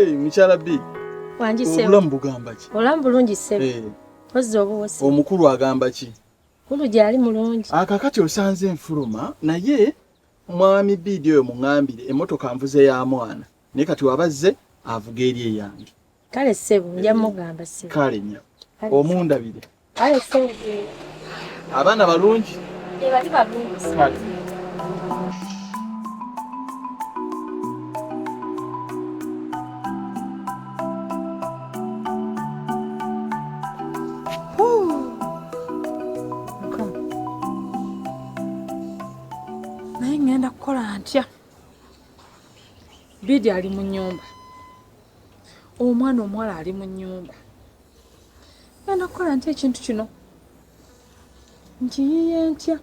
Mukyala B. Wangi sebo. Obulamu bugamba ki? Obulamu bulungi sebo. Ozzo obuwose. Omukulu agamba ki? Mukulu gyali mulungi. Akakati osanze enfuluma naye mwami Bidi oyo muŋŋambire emmotoka nvuze ya mwana. Naye kati wabazze avuga eri eyange. Kale sebo nja mugamba sebo. Kale nnyo. Omundabire. Kale sebo. Abaana balungi? Bali balungi. Kale. Ngenda kukola ntya? Bidi ali mu nnyumba. Omwana omuwala ali mu nnyumba. Ngenda kukola ntya ekintu kino? Nkiyiye ntya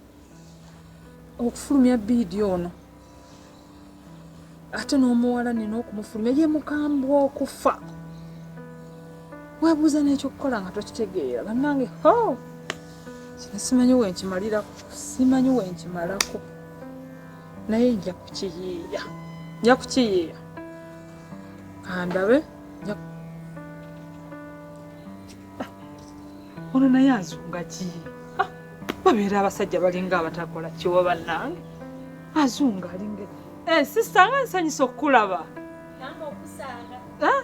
okufulumya Bidi ono? Ate n'omuwala nina okumufulumya ye mukambwe okufa. Weebuuza n'ekyokukola nga tokitegeera. Bannange, kino simanyi wenkimalirako. Simanyi wenkimalako. Naye nja kukiyiiya. Nja kukiyiiya. Kandabe. Ono naye azunga ki? Babeera abasajja balinga abatakola kiwa bannange. Azunga alinga. Sista nga nsanyusa okukulaba. Namba okusanga.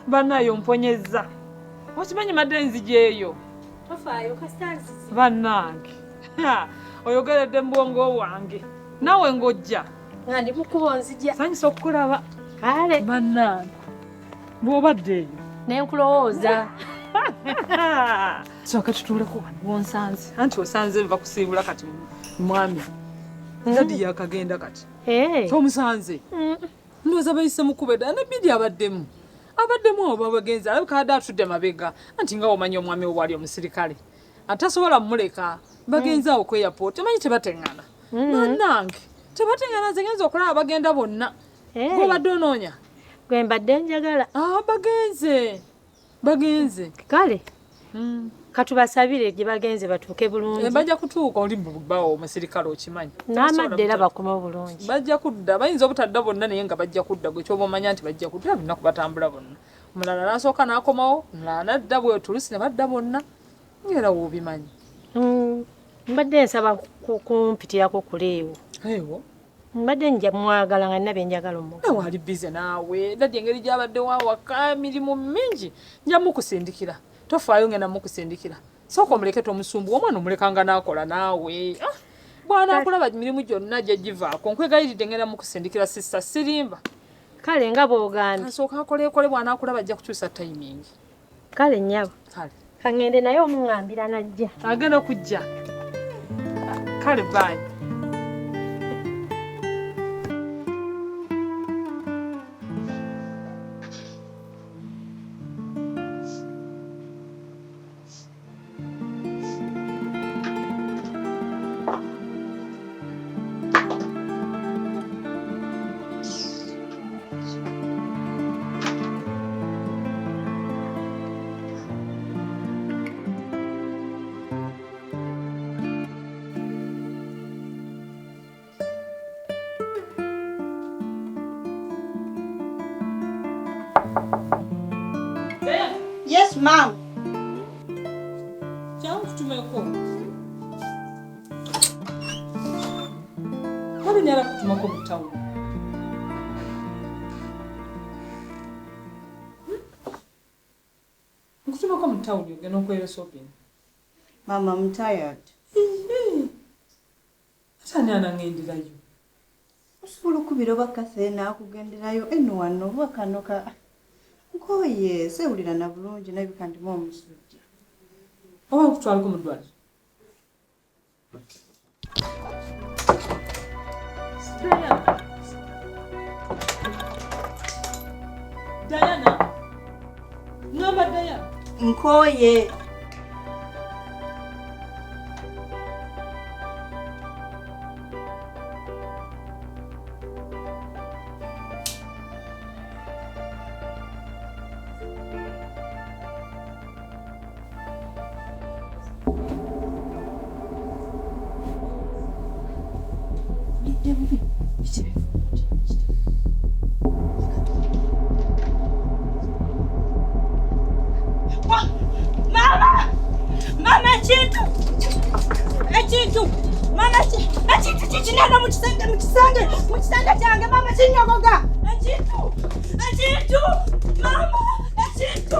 Bannaye omponyezza. Okimanyi madde nzijeeyo. Tofaayo kasitazi. Bannange. Oyogeredde mu bwongo wange. Nawe ng'ojja. Ndi mukubo nzija. Sanyusa okukulaba. Kale. Bannange. Bw'obaddeeyo. Ne nkulowooza. Soka tutuuleko wano wonsanze. Anti osanze nva kusiibula kati mwami. Dadi yakagenda kati. Tomusanze. Ndowooza bayise mukubeda ne Bidi abaddemu. Abaddemu abo bagenzi alabika adde atudde mabega. Anti nga omanyi omwami obwali omusirikale. Atasobola mmuleka. Bagenzi awo ku airport. Omanyi tebateŋŋana. Bannange. Tebateŋŋana nze ngenza okulaba bagenda bonna. Gw'obadde onoonya? Gwe mbadde njagala. Bagenze. Kale. Katubasabire gye bagenze batuuke bulungi. Bajja kutuuka oli bawo omusirikale okimanyi. N'amadde era bakoma bulungi. Bajja kudda. Bayinza obutadda bonna naye nga bajja kudda. Gwe ky'oba omanya nti bajja kudda lunaku batambula bonna. Omulala n'asooka n'akomawo, omulala n'adda bwe tulusi ne badda bonna. Ng'era w'obimanyi. Mbadde nsaba kumpitirako kuleewo. Ewo. Mbadde nja mwagala nga nina bye njagala omuga. Nawe ali bize naawe. Dadi engeri gy'abadde wawaka emirimu mingi. Nja mukusindikira. Tofaayo ngenda mukusindikira. Sooka omuleke tomusumbu. Omwana omulekanga n'akola naawe. Bwana akulaba emirimu gyonna gye givaako. Nkwegayiridde ngenda mukusindikira sista sirimba. Kale nga bw'ogambye. Kasooka akoleekole bwana akulaba ajja kukyusa timing. Kale nnyabo. Kale. Kangende naye omuŋŋambira najja. Agenda kujja. Kale bye. Yes, ma'am. Kale nyala kutumako mu town. Nkutumako mu town ogenda okwera shopping. Mama, I'm tired. Atani anangenderayo. Osobola okubira oba Kaseena akugenderayo eno wano oba kano ka nkoye sewulira na bulungi nabika ndimu omusujja. Oba okutwalako mu ddwaliro. Diana. Ngamba Diana. Nkoye. ekintu kikinana mu kisenge kyange mama kinyogoga ekintu mama ekintu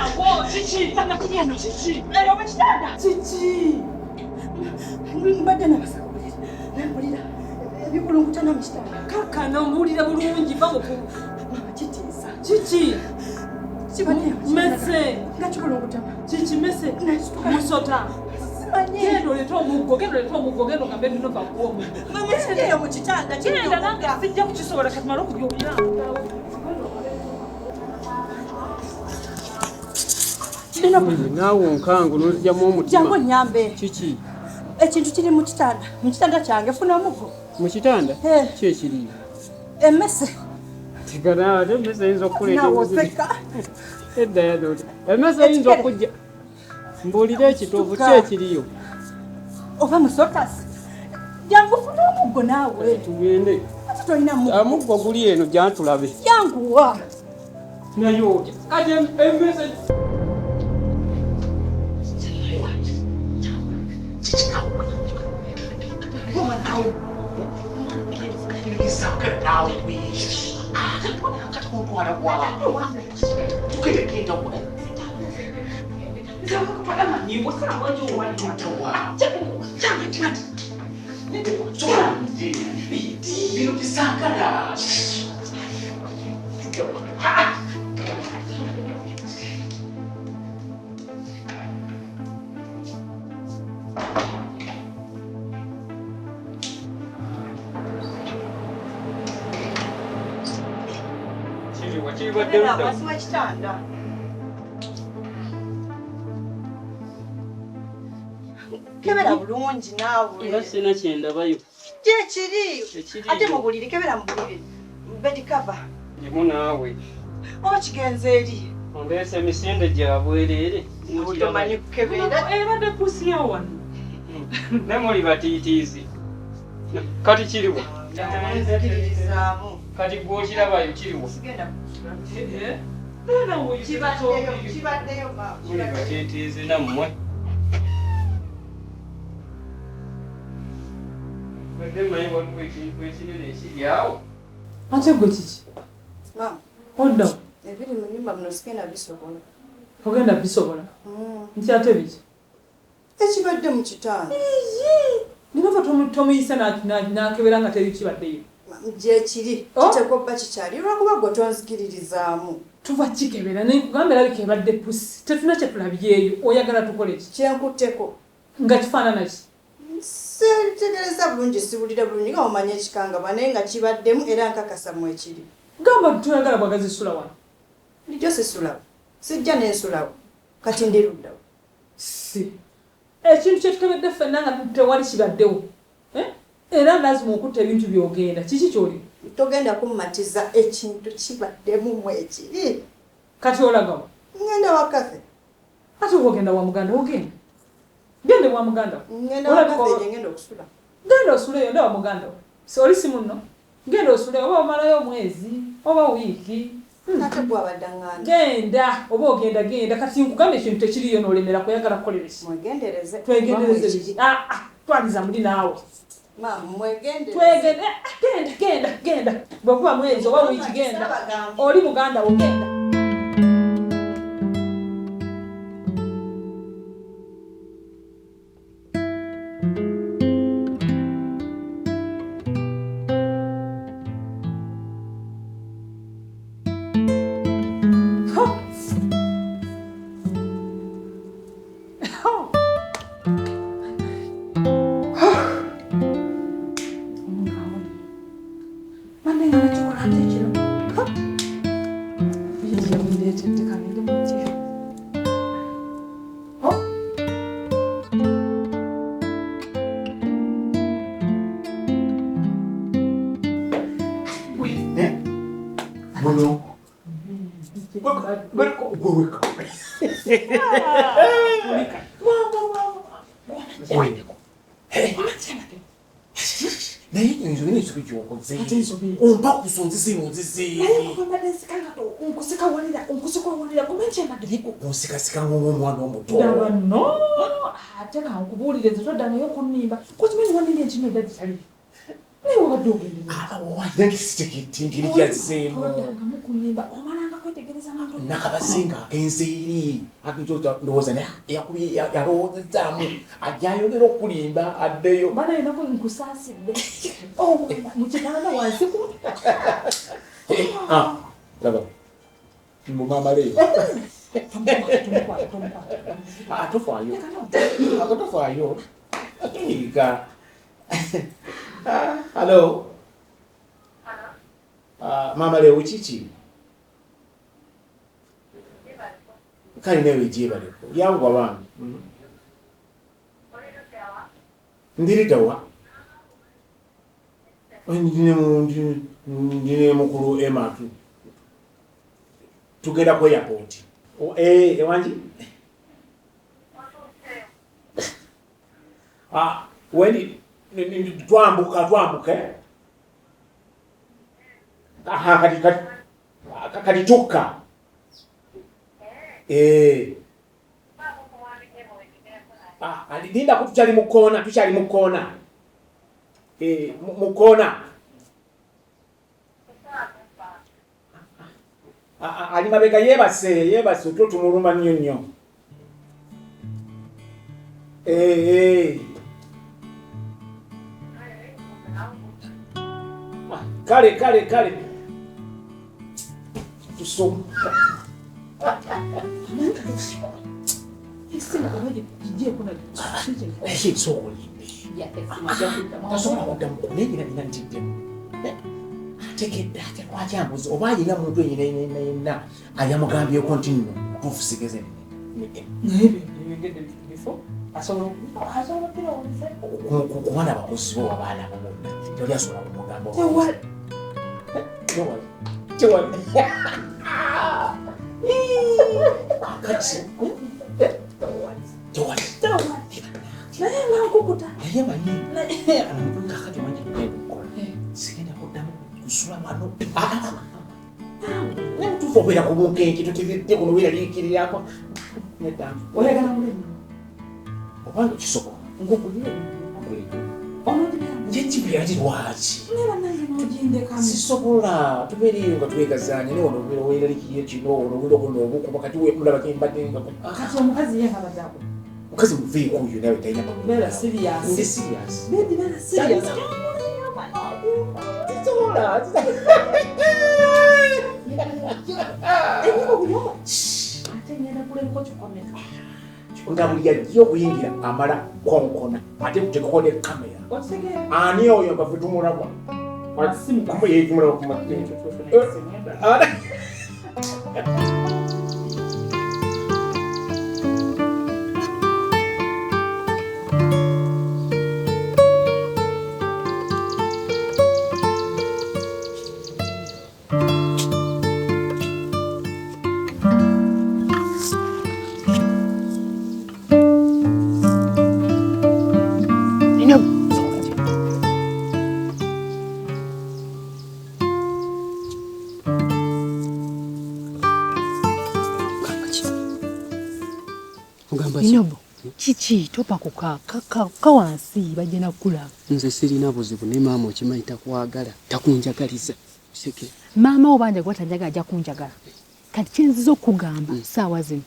awo kiki nakiriano kiki eyo mu kitanda kiki mbadde nabasakubulira nempulira ebikulungutana mu kitanda kakano mpulira bulungi bamuku kitiisa kiki mese nga kikulungutama kiki mese musota gendo leeta omuggo gendo gambe bino bakuwa omuggo mama ekigeyo mu kitanda genda nange sijja kukisobola katumala okubyowulira naawe onkangu n'ozigyamu omutima jangu nyambe kiki ekintu kiri mu kitanda kyange funa omuggo mu kitanda ki ekiriyo emmese tigana ate emmese eyinza okukuleeta nawoseka edda yadoota emmese eyinza okujja mbuulira ekitovu ki ekiriyo oba musokasi jangu funa omuggo naawe tugende tolina amuggo guli eno gyantulabe janguwa naye otya kati emmese kebera bulungi naawe era sina kyendabayo kyekiri ate mu buliri kebera mu buliri bedikava ndimu naawe oba kigenze eri ondeesa emisinde gya bwereere tomanyi kukebera ebadde pusi wano ne muli batiitiizi kati kiriwa nzikiririzaamu kati gwokirabayo kiriwa kibaddeyo muli batiitiizi nammwe badde manyi waliwo ekintu ekinene ekiryawo ate gwe kiki oddawo ebiri mu nyumba muno sigenda bisobola ogenda bisobola nti ate biki ekibadde mu kitanda ninova tomuyisa nakebera nga teri kibaddeyo gyekiri kitekobba kikyali lwakuba gwe tonzikiririzaamu tuva kikebera nekugamba erabika ebadde pusi tetuna kyetulabyeyo oyagala tukole ki kyenkutteko nga kifaanana ki setegereza bulungi siwulira bulungi nga omanye ekikangabwa naye nga kibaddemu era nkakasamu ekiri gamba tuyagala bwagazisula wano lijjo sisulawo sijja nensulawo kati ndi luddawo si ekintu kyetukebedde ffenna nga tewali kibaddewo era lazima okutta ebintu byogenda kiki kyoli togenda kummatiza ekintu kibaddemu mu ekiri kati olagawa ngenda wakafe ate oba ogenda wa muganda ogenda gende wa muganda ngenda wakafe ngenda okusula genda osuleyo nda wa muganda oli si munno genda osuleyo oba omalayo omwezi oba wiiki ate bwabadde nganda genda oba ogenda genda kati nkugamba ekintu tekiriyo n'olemera kuyagala kukolera ki mwegendereze twegendereze biki twaliza muli naawe genda bwekuba mwezi oba wiiki genda oli muganda wo genda naye ensobi n'ensobi gy'okoze ompa kusonzisa enozise onkusikawulira kumenki emadde onsikasika ng'omwana omuto no ate kankubuulire nze toddangayo kunnimba kukimanyi waniri ekino edda kitali naye wabadde ogendakisikitinkirikyaseemu oddangamu kunnimba omalanga kwetegereza muntu nakabasinga agenze eri ndowooza naye yalowoozezaamu ajayogera okulimba addeyo bana enako nkusaasidde mukitanda wansi laba mumamaleyo atofaayo akatofaayo atuyirika halo mama leo kiki kali newe jebaleko yangu abaana ndiridawa ndine mukulu ematu tugenda ku airport ewanji wendi twambuke kati tukka linda ko tukyali mukoona mukoona ali mabega yebase otwo tumuluma nnyo kale tusoma tekedde kwakyambuzi oba alina muntu yenna ayamugambyeko nti nno tufusigeze kubana abakozi bo abaana bonna toli asobola kumugamba naye sigenda kuddamu kusula wano nemutuufu okwera ku bunkenke totegedde kuno weeraliikirirako neddamu oyagala mulemu obanga kisobola njekibirati lwaki sisobola tubeereyo nga twegazaanya naye ono obeera weeraliikirire kino ono obeera okuno obukuba kati mulaba kembadde nga kati omukazi ye abaddeako mukazi muveeko oyo nawe talina beera serious ndi serious beera serious ndabuli yajja okuyingira amala konkona ate kutekako ne kamera ani oyo nga fetumulaba yetumulaba kumatenge Inobo, kiki topa kuka wansi bajena kula. Nze sirina buzibu ne maama okimanyi takwagala takunjagaliza. Seke. Maama obanja gwata njaga ajja kunjagala. Kati kyenzizo okugamba saawa zino.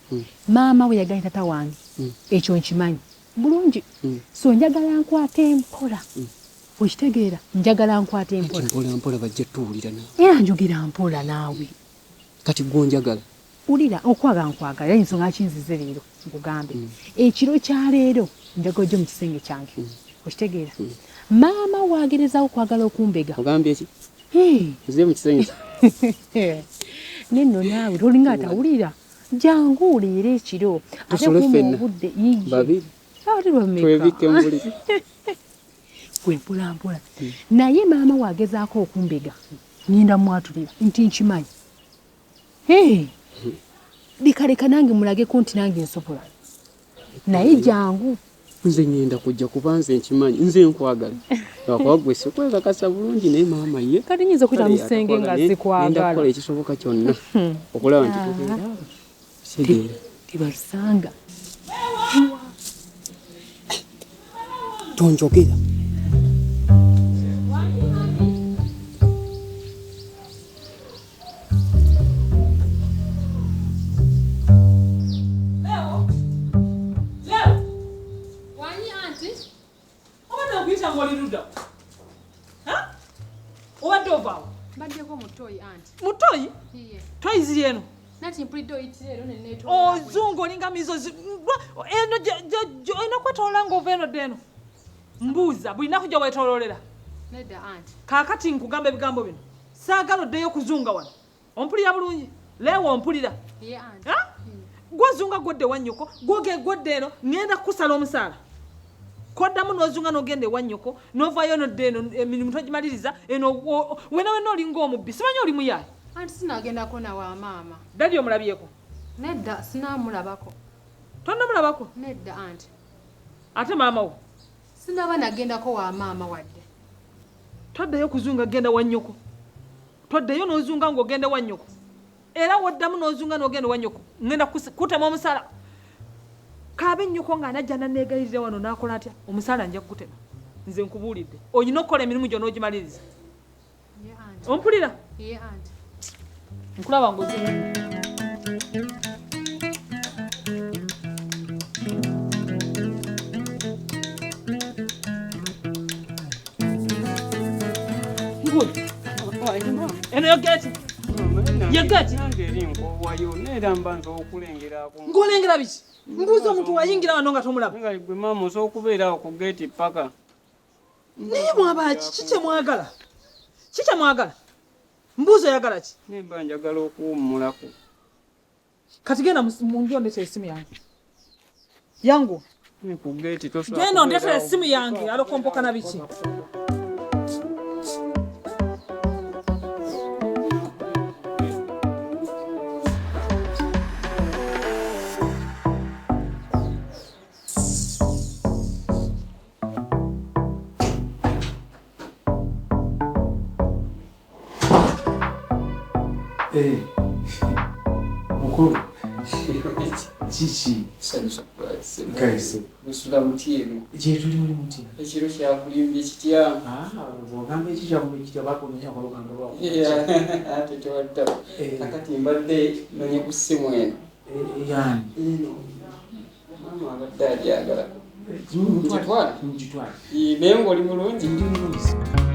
Maama we yagaita tata wange. Ekyo nkimanyi. Bulungi. So njagala nkwate mpola. Okitegeera njagala nkwate mpola. Mpola bajja tuwulira nawe. Era njogira mpola naawe. Kati gonjagala. Ulira okwaga nkwagala ensonga kinzize leero ngugambe. Ekiro kya leero njagojo mu kisenge kyange. Okitegeera. Maama waagereza okwagala okumbega. Ogambye eki? Nze mu kisenge. Neno naawe tolinga atawulira. Jangu uliira ekiro. Ate kumu obudde yingi. Babiri. Ate bameka. Twebike mbuli. Kwe mpola. Naye maama waagezaako okumbega. Ninda mwatulira nti nkimanyi. Likaleka nange mulage konti nange nsobola. Naye jangu. Nze ngenda kujja kubanze nkimanyi nze nkwagala. Wakogwe sikwega kasa bulungi naye mama ye. Kati nyinza kwita musenge nga zikwagala. Nenda kukola ekisoboka kyonna. Okulaba nti tugenda. Sigere. Tibalusanga. Tonjogera. Mutoyi? Toyi ziri eno? Ozungu olinga mizozi. Eno eno kwetolola ng'ova eno ddeno. Mbuuza buli naku gye weetoloolera. Kaakati nkugamba ebigambo bino. Saagala oddeyo kuzunga wano. Ompulira bulungi? Leewo ompulira? Gw'ozunga gw'odde wa nnyoko, gw'odde eno ngenda kukusala omusaala. Koddamu n'ozunga n'ogenda ewa nnyoko, n'ovaayo n'odde eno emirimu togimaliriza, eno wena olinga omubbi. Simanyi oli muyaayi? Anti sinaagendako nawa maama. Dadi omulabyeko? Nedda, sinaamulabako. Tonnamulabako? Nedda anti. Ate maama wo? Sinaba nagendako wa maama wadde. Toddeyo kuzunga genda wa nnyoko. Toddeyo n'ozunga ng'ogenda wa nnyoko. Era woddamu n'ozunga n'ogenda wa nnyoko. Ngenda kutema omusaala. Kaabe nnyoko ng'anajja n'anneegayirira wano n'akola atya? Omusaala nja kukutema. Nze nkubuulidde. Olina okukola emirimu gyo n'ogimaliriza. Ompulira? Ye anti. Nkulaba ng'ozunga. Eno yogeti. Yogeti. Ng'olengera biki? Mbuuza omuntu wayingira wano nga tomulaba. Gwe maama osobola okubeera ku geeti paka. Naye mwabaki kiki mwagala? Kiki mwagala? Mbuuza oyagala ki? Nemba njagala okuwummulako. Kati genda mungi ondeta esimu yange. Yangu. Ne ku geeti tosobola. Genda ondeta esimu yange alokompoka na biki? Mukuru. Chichi. Kaise. Musula mutiru. Tuli muri muti. Ekiro kyakulimbye kitya? Bwogamba ekikya kumikitya bakomenya kwa luganda lwako. Ate tewadda. Kakati mbadde nonye ku ssimu eno. Yani. Mama abadde agyagala. Mugitwala. Naye ng'oli bulungi. Ndi mulungi.